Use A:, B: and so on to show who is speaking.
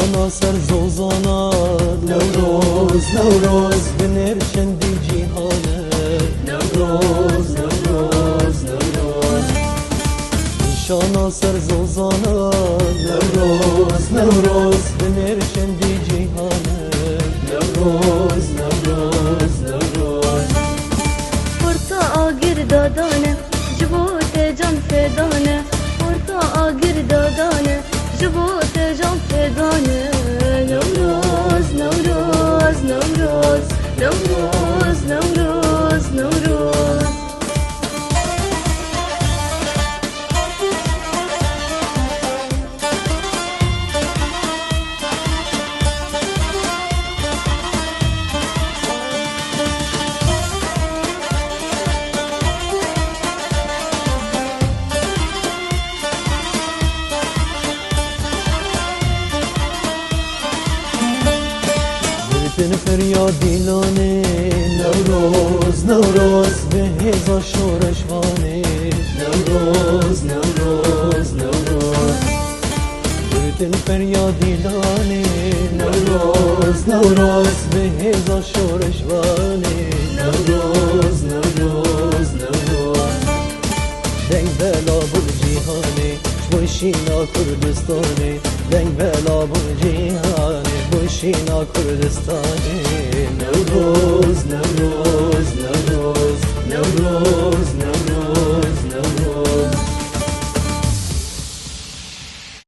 A: نشانا سر زوزانا نوروز نوروز بنر چندی جیهانه نوروز نوروز نوروز نشانا سر زوزانا نوروز نوروز بنر چندی جیهانه نوروز نوروز نوروز
B: ورتا آگر دادانه جبوت جان فدانه ورتا آگر دادانه جبوت جان فدانه نوروز نوروز نوروز نوروز نوروز نوروز
A: بن فریادی لانه نوروز نوروز به هزار شورشوانه نوروز نوروز نوروز بن فریادی لانه نوروز نوروز به هزار شورشوانه نوروز نوروز نوروز دنگ بلا بر جیهانه بوشینا کردستانه دنگ بلا بر جیهانه بوشینا کردستانه نوروز نوروز